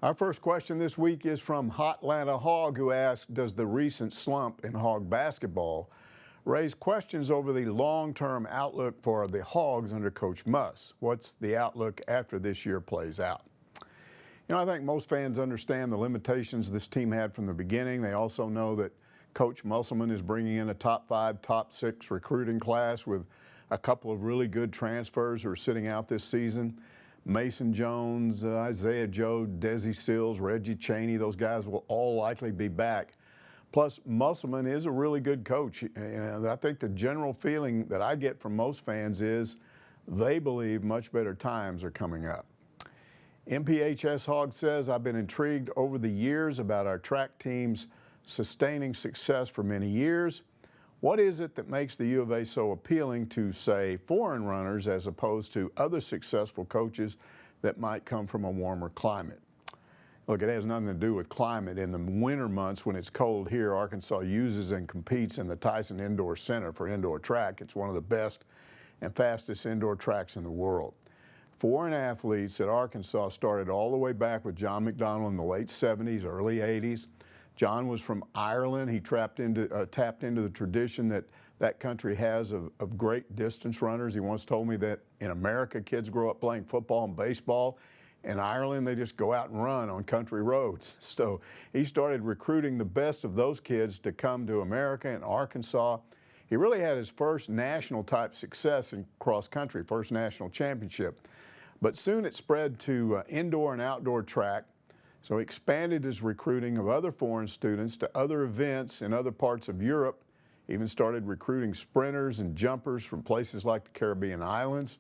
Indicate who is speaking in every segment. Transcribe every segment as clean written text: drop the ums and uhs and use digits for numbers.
Speaker 1: Our first question this week is from HOTLANTAHOG, who asked, does the recent slump in Hog basketball raise questions over the long-term outlook for the Hogs under Coach Muss? What's the outlook after this year plays out? You know, I think most fans understand the limitations this team had from the beginning. They also know that Coach Musselman is bringing in a top 5, top 6 recruiting class with a couple of really good transfers who are sitting out this season. Mason Jones, Isaiah Joe, Desi Sills, Reggie Chaney, those guys will all likely be back. Plus, Musselman is a really good coach. And I think the general feeling that I get from most fans is they believe much better times are coming up. MPHS Hog says, I've been intrigued over the years about our track team's sustaining success for many years. What is it that makes the U of A so appealing to, say, foreign runners as opposed to other successful coaches that might come from a warmer climate? Look, it has nothing to do with climate. In the winter months when it's cold here, Arkansas uses and competes in the Tyson Indoor Center for indoor track. It's one of the best and fastest indoor tracks in the world. Foreign athletes at Arkansas started all the way back with John McDonnell in the late 70s, early 80s. John was from Ireland. He tapped into the tradition that that country has of great distance runners. He once told me that in America, kids grow up playing football and baseball. In Ireland, they just go out and run on country roads. So he started recruiting the best of those kids to come to America and Arkansas. He really had his first national type success in cross country, first national championship. But soon it spread to indoor and outdoor track. So he expanded his recruiting of other foreign students to other events in other parts of Europe, even started recruiting sprinters and jumpers from places like the Caribbean islands.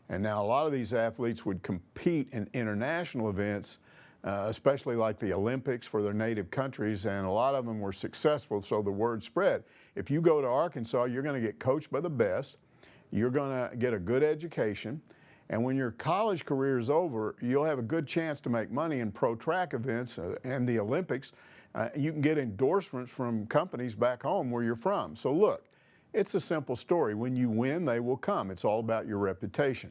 Speaker 1: And now a lot of these athletes would compete in international events, especially like the Olympics for their native countries, and a lot of them were successful, so the word spread. If you go to Arkansas, you're going to get coached by the best, you're going to get a good education, and when your college career is over, you'll have a good chance to make money in pro track events and the Olympics. You can get endorsements from companies back home where you're from. So look, it's a simple story. When you win, they will come. It's all about your reputation.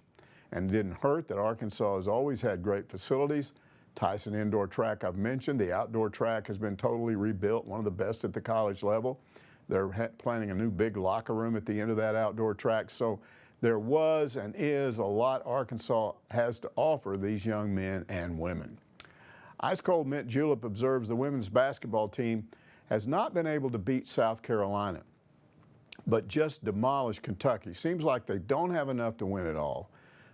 Speaker 1: And it didn't hurt that Arkansas has always had great facilities. Tyson Indoor Track I've mentioned. The outdoor track has been totally rebuilt, one of the best at the college level. They're planning a new big locker room at the end of that outdoor track. So there was and is a lot Arkansas has to offer these young men and women. Ice Cold Mint Julep observes the women's basketball team has not been able to beat South Carolina, but just demolished Kentucky. Seems like they don't have enough to win it all,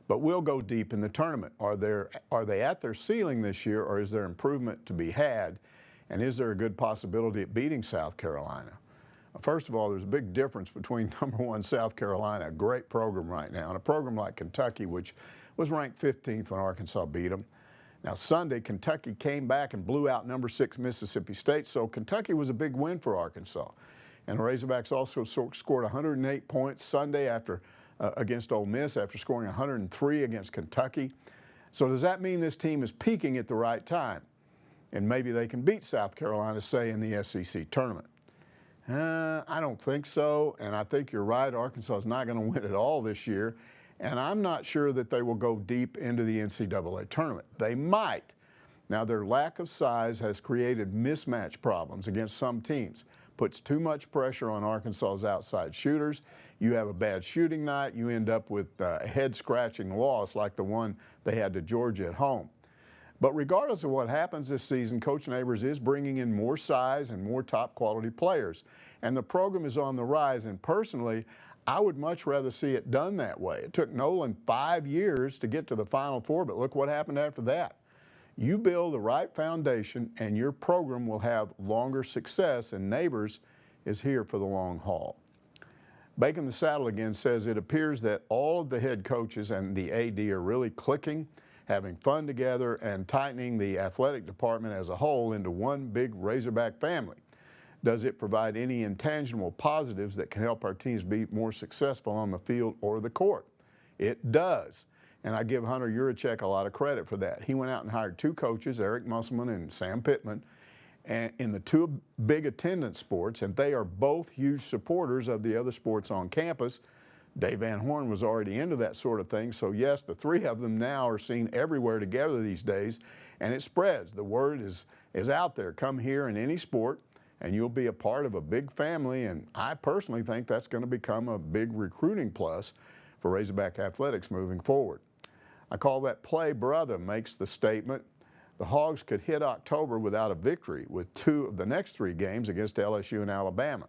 Speaker 1: but will go deep in the tournament. Are they at their ceiling this year, or is there improvement to be had? And is there a good possibility at beating South Carolina? First of all, there's a big difference between #1 South Carolina, a great program right now, and a program like Kentucky, which was ranked 15th when Arkansas beat them. Now Sunday, Kentucky came back and blew out #6 Mississippi State, so Kentucky was a big win for Arkansas. And the Razorbacks also scored 108 points Sunday against Ole Miss after scoring 103 against Kentucky. So does that mean this team is peaking at the right time? And maybe they can beat South Carolina, say, in the SEC tournament? I don't think so, and I think you're right. Arkansas is not going to win it all this year, and I'm not sure that they will go deep into the NCAA tournament. They might. Now, their lack of size has created mismatch problems against some teams, puts too much pressure on Arkansas's outside shooters. You have a bad shooting night, you end up with a head-scratching loss like the one they had to Georgia at home. But regardless of what happens this season, Coach Neighbors is bringing in more size and more top-quality players. And the program is on the rise, and personally, I would much rather see it done that way. It took Nolan 5 years to get to the Final Four, but look what happened after that. You build the right foundation, and your program will have longer success, and Neighbors is here for the long haul. Bacon the SADDLEAGAIN says it appears that all of the head coaches and the AD are really clicking, having fun together, and tightening the athletic department as a whole into one big Razorback family. Does it provide any intangible positives that can help our teams be more successful on the field or the court? It does. And I give Hunter Yurachek a lot of credit for that. He went out and hired 2 coaches, Eric Musselman and Sam Pittman, and in the 2 big attendance sports, and they are both huge supporters of the other sports on campus. Dave Van Horn was already into that sort of thing, so yes, the three of them now are seen everywhere together these days, and it spreads. The word is out there. Come here in any sport, and you'll be a part of a big family, and I personally think that's going to become a big recruiting plus for Razorback athletics moving forward. I call that play brother makes the statement. The Hogs could hit October without a victory with 2 of the next 3 games against LSU and Alabama.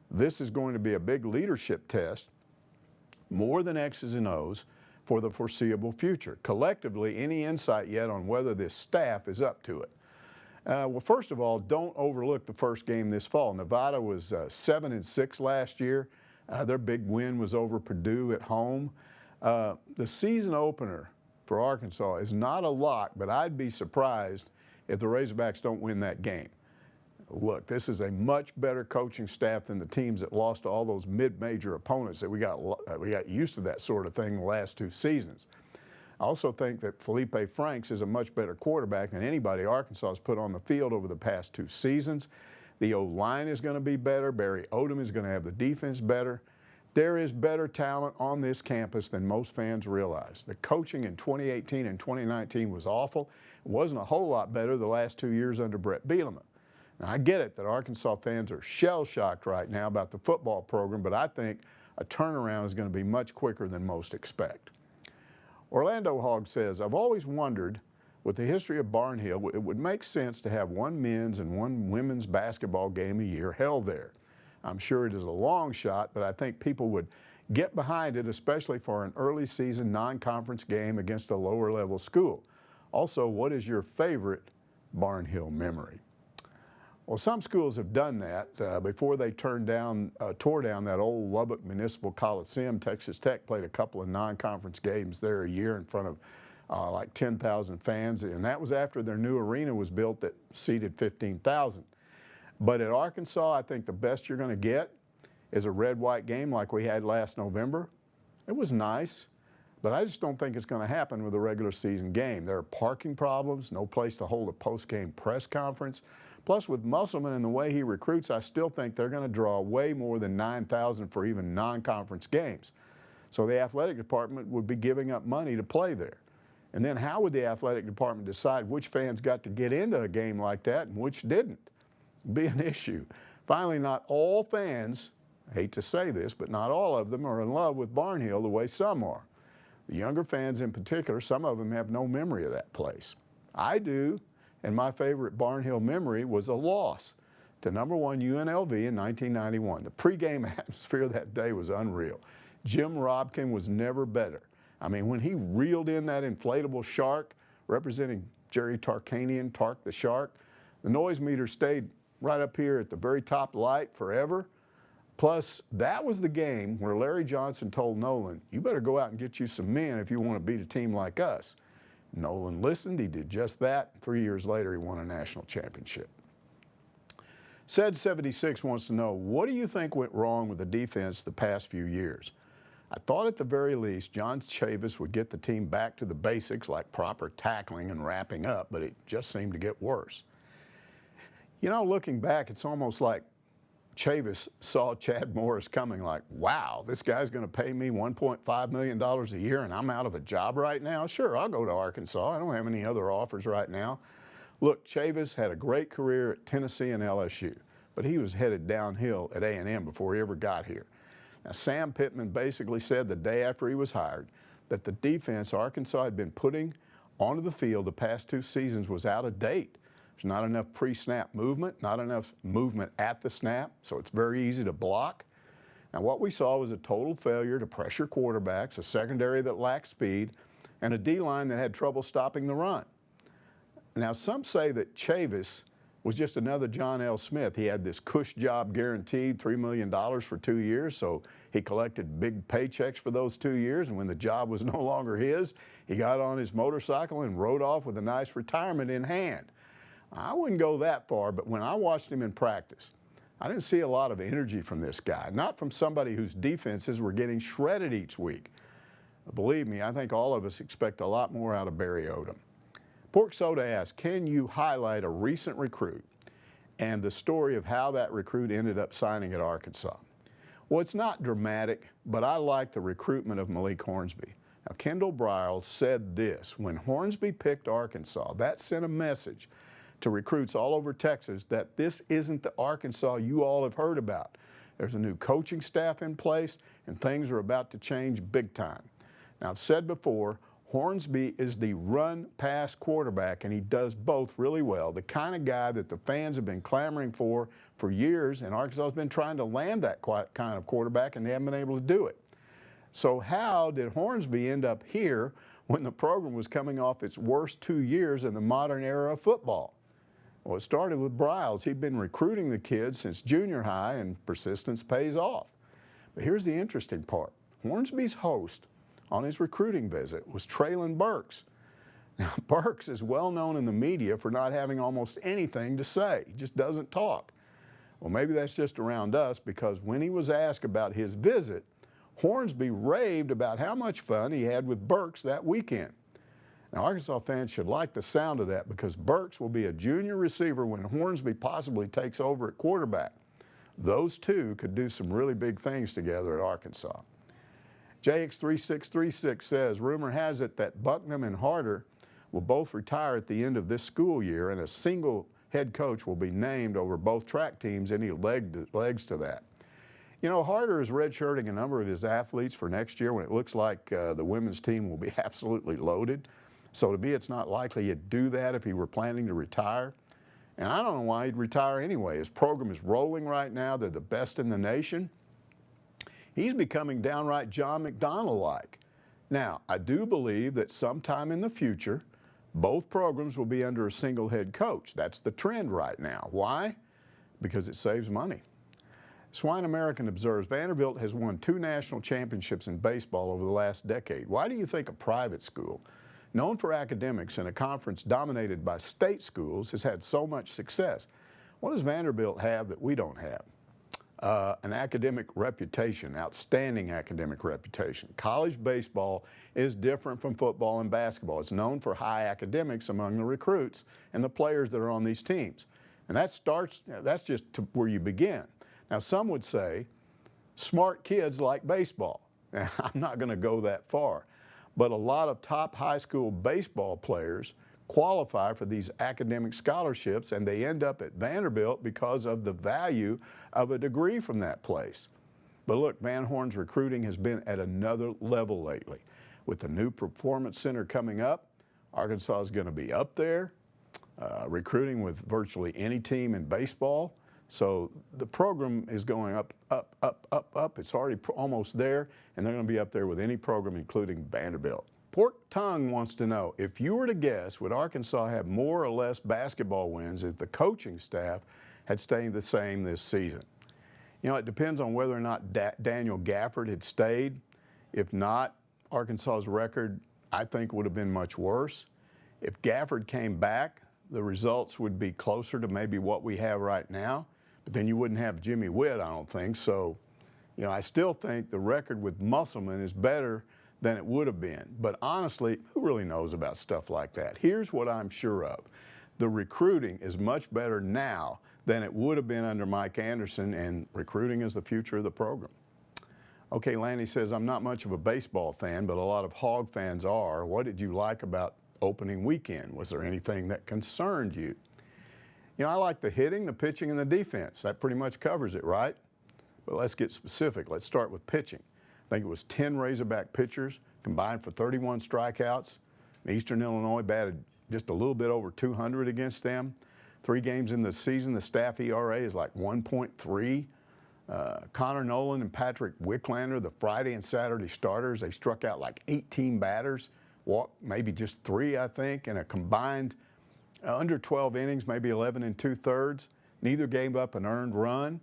Speaker 1: This is going to be a big leadership test, more than X's and O's, for the foreseeable future. Collectively, any insight yet on whether this staff is up to it? Well, first of all, don't overlook the first game this fall. Nevada was 7-6 last year. Their big win was over Purdue at home. The season opener for Arkansas is not a lock, but I'd be surprised if the Razorbacks don't win that game. Look, this is a much better coaching staff than the teams that lost to all those mid-major opponents that we got used to that sort of thing the last 2 seasons. I also think that Felipe Franks is a much better quarterback than anybody Arkansas has put on the field over the past 2 seasons. The O-line is going to be better. Barry Odom is going to have the defense better. There is better talent on this campus than most fans realize. The coaching in 2018 and 2019 was awful. It wasn't a whole lot better the last 2 years under Brett Bielema. Now, I get it that Arkansas fans are shell-shocked right now about the football program, but I think a turnaround is going to be much quicker than most expect. Orlando Hog says, I've always wondered, with the history of Barnhill, it would make sense to have 1 men's and 1 women's basketball game a year held there. I'm sure it is a long shot, but I think people would get behind it, especially for an early season non-conference game against a lower level school. Also, what is your favorite Barnhill memory? Well, some schools have done that. Before they tore down that old Lubbock Municipal Coliseum, Texas Tech played a couple of non-conference games there a year in front of like 10,000 fans, and that was after their new arena was built that seated 15,000. But at Arkansas, I think the best you're going to get is a red-white game like we had last November. It was nice, but I just don't think it's going to happen with a regular season game. There are parking problems, no place to hold a post-game press conference. Plus, with Musselman and the way he recruits, I still think they're going to draw way more than 9,000 for even non-conference games. So the athletic department would be giving up money to play there. And then how would the athletic department decide which fans got to get into a game like that and which didn't? It'd be an issue. Finally, not all fans, I hate to say this, but not all of them are in love with Barnhill the way some are. The younger fans in particular, some of them have no memory of that place. I do. And my favorite Barnhill memory was a loss to #1 UNLV in 1991. The pregame atmosphere that day was unreal. Jim Robkin was never better. I mean, when he reeled in that inflatable shark representing Jerry Tarkanian, Tark the Shark, the noise meter stayed right up here at the very top light forever. Plus, that was the game where Larry Johnson told Nolan, you better go out and get you some men if you want to beat a team like us. Nolan listened, he did just that. 3 years later, he won a national championship. Said76 wants to know, what do you think went wrong with the defense the past few years? I thought at the very least John Chavis would get the team back to the basics like proper tackling and wrapping up, but it just seemed to get worse. You know, looking back, it's almost like Chavis saw Chad Morris coming like, wow, this guy's going to pay me $1.5 million a year and I'm out of a job right now? Sure, I'll go to Arkansas. I don't have any other offers right now. Look, Chavis had a great career at Tennessee and LSU, but he was headed downhill at A&M before he ever got here. Now, Sam Pittman basically said the day after he was hired that the defense Arkansas had been putting onto the field the past 2 seasons was out of date. There's not enough pre-snap movement, not enough movement at the snap, so it's very easy to block. Now, what we saw was a total failure to pressure quarterbacks, a secondary that lacked speed, and a D-line that had trouble stopping the run. Now, some say that Chavis was just another John L. Smith. He had this cush job guaranteed, $3 million for 2 years, so he collected big paychecks for those 2 years, and when the job was no longer his, he got on his motorcycle and rode off with a nice retirement in hand. I wouldn't go that far, but when I watched him in practice, I didn't see a lot of energy from this guy, not from somebody whose defenses were getting shredded each week. Believe me, I think all of us expect a lot more out of Barry Odom. Pork Soda asks, can you highlight a recent recruit and the story of how that recruit ended up signing at Arkansas? Well, it's not dramatic, but I like the recruitment of Malik Hornsby. Now, Kendall Briles said this: when Hornsby picked Arkansas, that sent a message to recruits all over Texas that this isn't the Arkansas you all have heard about. There's a new coaching staff in place, and things are about to change big time. Now, I've said before, Hornsby is the run-pass quarterback, and he does both really well. The kind of guy that the fans have been clamoring for years, and Arkansas has been trying to land that kind of quarterback, and they haven't been able to do it. So how did Hornsby end up here when the program was coming off its worst 2 years in the modern era of football? Well, it started with Briles. He'd been recruiting the kids since junior high, and persistence pays off. But here's the interesting part. Hornsby's host on his recruiting visit was Traylon Burks. Now, Burks is well known in the media for not having almost anything to say. He just doesn't talk. Well, maybe that's just around us, because when he was asked about his visit, Hornsby raved about how much fun he had with Burks that weekend. Now, Arkansas fans should like the sound of that, because Burks will be a junior receiver when Hornsby possibly takes over at quarterback. Those two could do some really big things together at Arkansas. JX3636 says, rumor has it that Bucknam and Harder will both retire at the end of this school year, and a single head coach will be named over both track teams. Any legs to that? You know, Harder is redshirting a number of his athletes for next year when it looks like the women's team will be absolutely loaded. So to me, it's not likely he'd do that if he were planning to retire. And I don't know why he'd retire anyway. His program is rolling right now. They're the best in the nation. He's becoming downright John McDonnell-like. Now, I do believe that sometime in the future, both programs will be under a single head coach. That's the trend right now. Why? Because it saves money. Swine American observes Vanderbilt has won 2 national championships in baseball over the last decade. Why do you think a private school, known for academics in a conference dominated by state schools, has had so much success? What does Vanderbilt have that we don't have? An academic reputation, outstanding academic reputation. College baseball is different from football and basketball. It's known for high academics among the recruits and the players that are on these teams. And that's just where you begin. Now, some would say smart kids like baseball. Now, I'm not going to go that far, but a lot of top high school baseball players qualify for these academic scholarships, and they end up at Vanderbilt because of the value of a degree from that place. But look, Van Horn's recruiting has been at another level lately. With the new performance center coming up, Arkansas is going to be up there, recruiting with virtually any team in baseball. So the program is going up, up, up, up, up. It's already almost there, and they're going to be up there with any program, including Vanderbilt. Pork Tongue wants to know, if you were to guess, would Arkansas have more or less basketball wins if the coaching staff had stayed the same this season? You know, it depends on whether or not Daniel Gafford had stayed. If not, Arkansas's record, I think, would have been much worse. If Gafford came back, the results would be closer to maybe what we have right now. But then you wouldn't have Jimmy Witt, I don't think. So, you know, I still think the record with Musselman is better than it would have been. But honestly, who really knows about stuff like that? Here's what I'm sure of. The recruiting is much better now than it would have been under Mike Anderson, and recruiting is the future of the program. Okay, Lanny says, I'm not much of a baseball fan, but a lot of Hog fans are. What did you like about opening weekend? Was there anything that concerned you? You know, I like the hitting, the pitching, and the defense. That pretty much covers it, right? But let's get specific. Let's start with pitching. I think it was 10 Razorback pitchers combined for 31 strikeouts. Eastern Illinois batted just a little bit over 200 against them. 3 games in the season, the staff ERA is like 1.3. Connor Nolan and Patrick Wicklander, the Friday and Saturday starters, they struck out like 18 batters, walked maybe just 3, I think, in a combined under 12 innings, maybe 11 2/3. Neither gave up an earned run.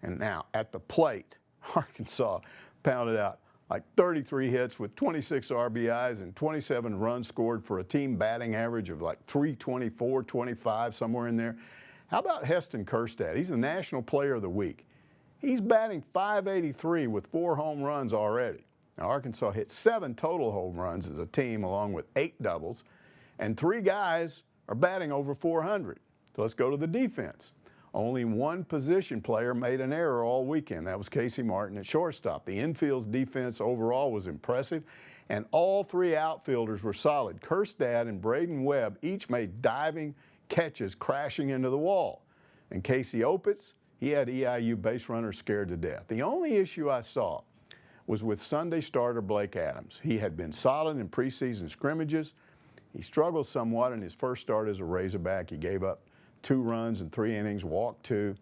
Speaker 1: And now at the plate, Arkansas pounded out like 33 hits with 26 RBIs and 27 runs scored for a team batting average of like 324, 25, somewhere in there. How about Heston Kjerstad? He's the National Player of the Week. He's batting .583 with 4 home runs already. Now, Arkansas hit 7 total home runs as a team, along with 8 doubles, and 3 guys are batting over .400. So let's go to the defense. Only one position player made an error all weekend. That was Casey Martin at shortstop. The infield's defense overall was impressive, and all three outfielders were solid. Kerstad and Braden Webb each made diving catches crashing into the wall. And Casey Opitz, he had EIU base runners scared to death. The only issue I saw was with Sunday starter Blake Adams. He had been solid in preseason scrimmages. He struggled somewhat in his first start as a Razorback. He gave up 2 runs in 3 innings, walked 2.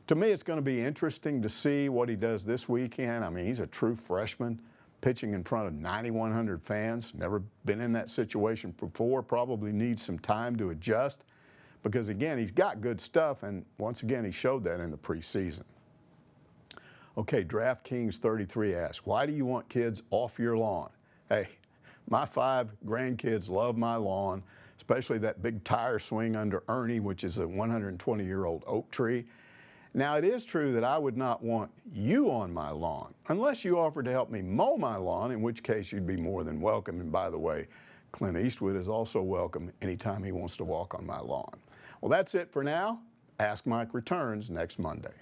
Speaker 1: To me, it's going to be interesting to see what he does this weekend. I mean, he's a true freshman pitching in front of 9,100 fans. Never been in that situation before. Probably needs some time to adjust because, again, he's got good stuff, and once again, he showed that in the preseason. Okay, DraftKings 33 asks, why do you want kids off your lawn? Hey, my 5 grandkids love my lawn, especially that big tire swing under Ernie, which is a 120-year-old oak tree. Now, it is true that I would not want you on my lawn unless you offered to help me mow my lawn, in which case you'd be more than welcome. And by the way, Clint Eastwood is also welcome anytime he wants to walk on my lawn. Well, that's it for now. Ask Mike returns next Monday.